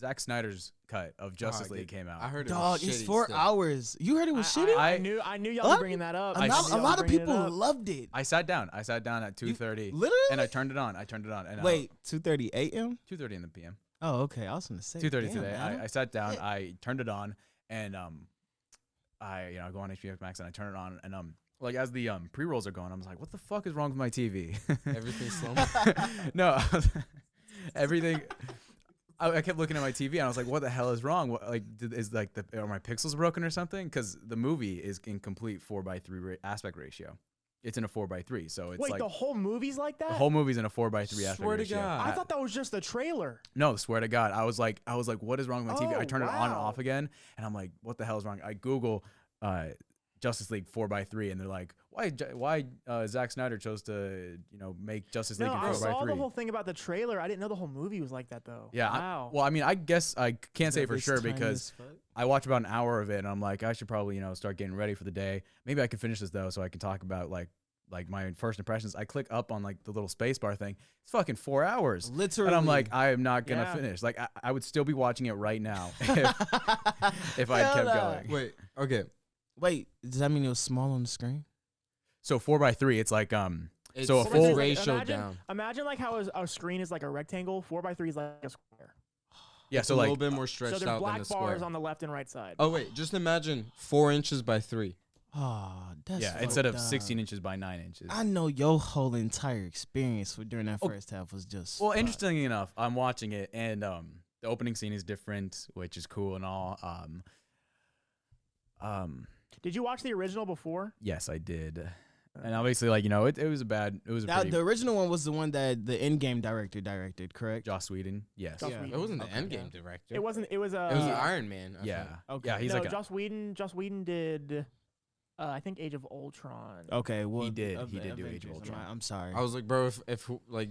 Zack Snyder's cut of Justice League came out. I heard it Dog, was it's shitty 4 still. hours. You heard it was shitty? I knew y'all were bringing that up. A lot of people loved it. I sat down at 2:30. Literally? And I turned it on. And Wait, 2:30 a.m.? 2:30 in the PM. Oh, okay. I was gonna say 2:30 damn, today. man. I sat down. Yeah. I turned it on, and I go on HBO Max and I turn it on, and like as the pre-rolls are going, I was like, what the fuck is wrong with my TV? Everything's slow. No, everything. I kept looking at my TV and I was like, what the hell is wrong? What, like, are my pixels broken or something? Because the movie is in complete 4:3 aspect ratio. It's in a 4:3, so it's like the whole movie's like that. the whole movie's in a 4:3 aspect Swear to ratio. God. I thought that was just the trailer. No, swear to God, I was like, what is wrong with my TV? I Oh, turned it on and wow. off again, and I'm like, what the hell is wrong? I Google Justice League 4:3, and they're like, why Zack Snyder chose to make Justice League No, in I 4:3. saw the whole thing about the trailer. I didn't know the whole movie was like that though. Yeah. Wow. Well, I mean, I guess I can't say for It's sure tiny because as fuck. I watched about an hour of it, and I'm like, I should probably start getting ready for the day. Maybe I can finish this though, so I can talk about like my first impressions. I click up on like the little space bar thing. It's fucking 4 hours. Literally. And I'm like, I am not gonna Yeah. finish. Like, I would still be watching it right now if I Hell kept nah. going. Wait, okay. Wait, does that mean it was small on the screen? So 4:3, it's like It's So a Four by full three is ratio imagine, down. Imagine like how a screen is like a rectangle. 4:3 is like a square. yeah. It's So a like little bit more So stretched there's out than black a square. bars on the left and right side. Oh wait, just imagine 4 inches by 3. Oh, that's yeah, instead of fucked 16 up. inches by 9 inches. I know your whole entire experience during that Oh. first half was just Well, fucked. interestingly enough, I'm watching it, and the opening scene is different, which is cool and all. Did you watch the original before? Yes, I did. And obviously, like, it was a pretty The original one was the one that the in-game director directed, correct? Joss Whedon. Yes. Joss Yeah. Whedon. It wasn't the Okay. Endgame director. It wasn't. It was a. It was Iron Man. I Yeah. think. Okay. Yeah, he's no, like Joss Whedon. Joss Whedon did. I think Age of Ultron. Okay, well He did. of He the did do Age of Avengers, Ultron. I'm sorry. I was like, bro, if like,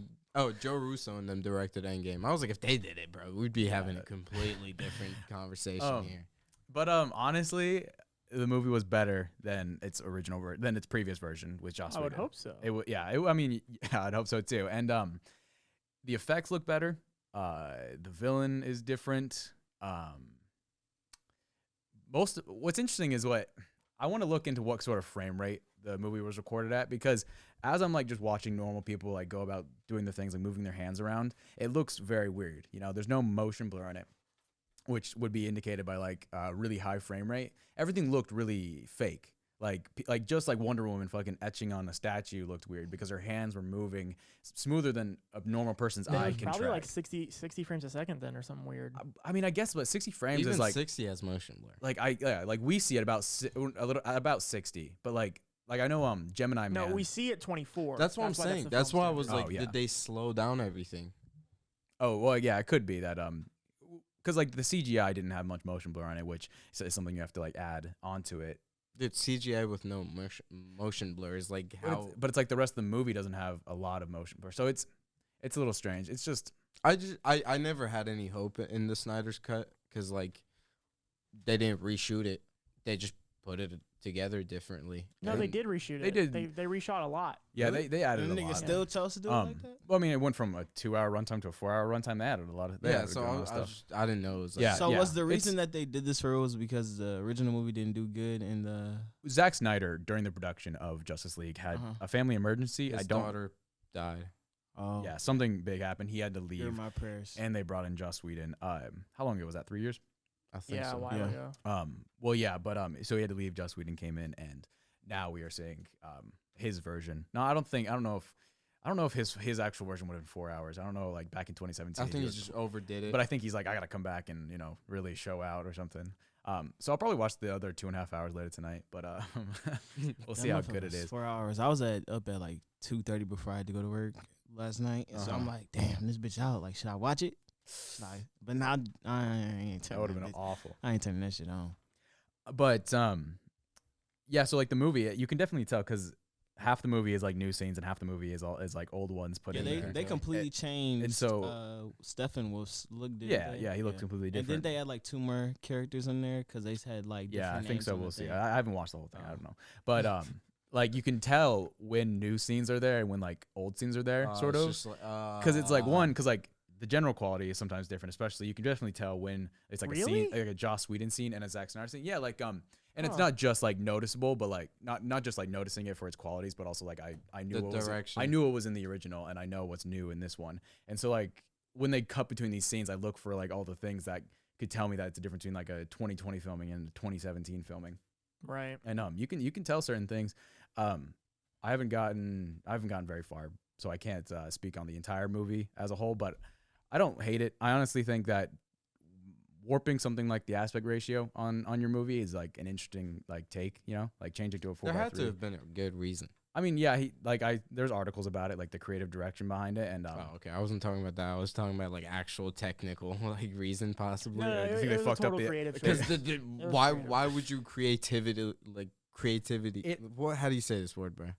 Joe Russo and them directed Endgame. I was like, if they did it, bro, we'd be having a completely different conversation here. But honestly, the movie was better than its than its previous version with Joss I would Whedon. hope so. I mean, yeah, I'd hope so too. And the effects look better. The villain is different. What's interesting is I want to look into what sort of frame rate the movie was recorded at, because as I'm like just watching normal people like go about doing the things like moving their hands around, it looks very weird. There's no motion blur on it, which would be indicated by like really high frame rate. Everything looked really fake. Like just like Wonder Woman fucking etching on a statue looked weird because her hands were moving smoother than a normal person's Then it eye was can probably track. like 60 frames a second then, or something weird. I mean, I guess, but 60 frames Even is like 60 has motion blur. like we see it about 60, but like I know Gemini No, Man. we see it 24. That's what I'm why saying. the That's film why I standard. was Oh, like, yeah. did they slow down everything? Oh well, yeah, it could be that because like the CGI didn't have much motion blur on it, which is something you have to like add onto it. Dude, CGI with no motion blur is like how. But it's like the rest of the movie doesn't have a lot of motion blur, so it's a little strange. It's just I never had any hope in the Snyder's cut because like they didn't reshoot it. They just put it together differently. No, they And did reshoot They it. did. They reshot a lot. yeah, Really? they added And a niggas lot. still chose to do it like that? Well, I mean, it went from a 2-hour runtime to a 4-hour runtime. They added a lot of. They Yeah, added a so good amount I, of I, stuff. just, I didn't know it was. Like, Yeah. So was the it's- reason that they did this for it was because the original movie didn't do good in the Zack Snyder during the production of Justice League had a family emergency. his daughter died. Yeah, something big happened. He had to Hear leave, my prayers. and they brought in Joss Whedon. How long ago was that? 3 years. I think Yeah, so. a while Yeah. ago. Well, yeah, but so he had to leave. Joss Whedon came in, and now we are seeing his version. No, I don't know if his actual version would have been 4 hours. I don't know, like back in 2017. I think he he just overdid it. But I think he's like, I gotta come back and really show out or something. So I'll probably watch the other 2.5 hours later tonight. But we'll see how That good it motherfucker was is. 4 hours. I was up at like 2:30 before I had to go to work last night. And so I'm like, damn, this bitch out. Like, should I watch it? But now I ain't That would have turning been that. awful. I ain't turning that shit on. But yeah. So like the movie, you can definitely tell because half the movie is like new scenes and half the movie is like old ones put Yeah, in there. they completely changed. and so- Stephen Wolf's look. Didn't Yeah, they? yeah, he looked completely And different. then they had like 2 more characters in there because they had like Yeah, I different think names so. on We'll the see. thing. I haven't watched the whole thing. I don't know. But like you can tell when new scenes are there and when like old scenes are there, sort of. Because it's like because like the general quality is sometimes different. Especially you can definitely tell when it's like a scene, Really? like a Joss Whedon scene and a Zack Snyder scene. Yeah, like and it's Huh. not just like noticeable, but like not just like noticing it for its qualities, but also like I knew The what was direction. I knew what was in the original, and I know what's new in this one. And so like when they cut between these scenes, I look for like all the things that could tell me that it's a difference between like a 2020 filming and a 2017 filming. Right. And you can tell certain things. I haven't gotten very far, so I can't speak on the entire movie as a whole, but I don't hate it. I honestly think that warping something like the aspect ratio on your movie is like an interesting like take, you know, like changing to a 4:3. There had to have been a good reason. I mean, yeah, there's articles about it, like the creative direction behind it, and Oh, okay. I wasn't talking about that. I was talking about like actual technical like reason possibly. No, do you it, think it they was fucked a up total the- creative Because choice. the was why creative. why would you creativity what how do you say this word, bro?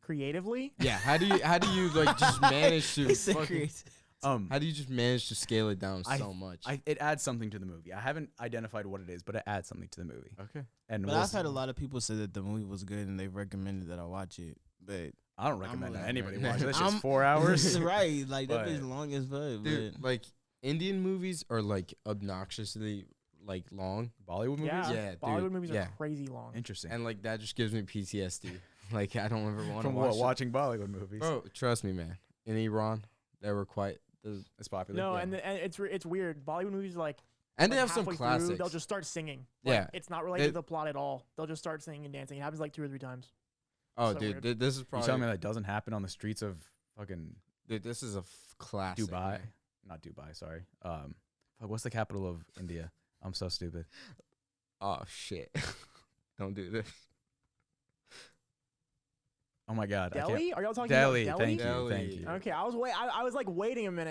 Creatively? Yeah, how do you like just manage to He said fucking, creative. how do you just manage to scale it down I- so much? it adds something to the movie. I haven't identified what it is, but it adds something to the movie. Okay. And But I've had a lot of people say that the movie was good and they've recommended that I watch it. But I don't recommend like, that anybody right. watch it. It's I'm- just 4 hours. right, like that But- bitch long as fuck. Dude, But like Indian movies are like obnoxiously like long, Bollywood movies. Yeah. Yeah, dude, Bollywood movies yeah. are crazy long. Interesting. and like that just gives me PTSD. Like I don't ever want to From watch what, it. watching Bollywood movies, Bro, trust me, man. In Iran, they were quite, it's popular. No, Yeah. and it's weird. Bollywood movies like and they like have some halfway through, classics. They'll just start singing. Like, Yeah. it's not related It- to the plot at all. They'll just start singing and dancing. It happens like 2 or 3 times. Oh, so dude, weird. this is You probably tell me that doesn't happen on the streets of fucking dude, this is a classic. Dubai? man. Not Dubai. Sorry. Fuck, what's the capital of India? I'm so stupid. Oh shit! Don't do this. Oh my god. I can't. Delhi? Are y'all talking Delhi. about Delhi? Thank you. Thank Delhi. you. Okay, I was like waiting a minute.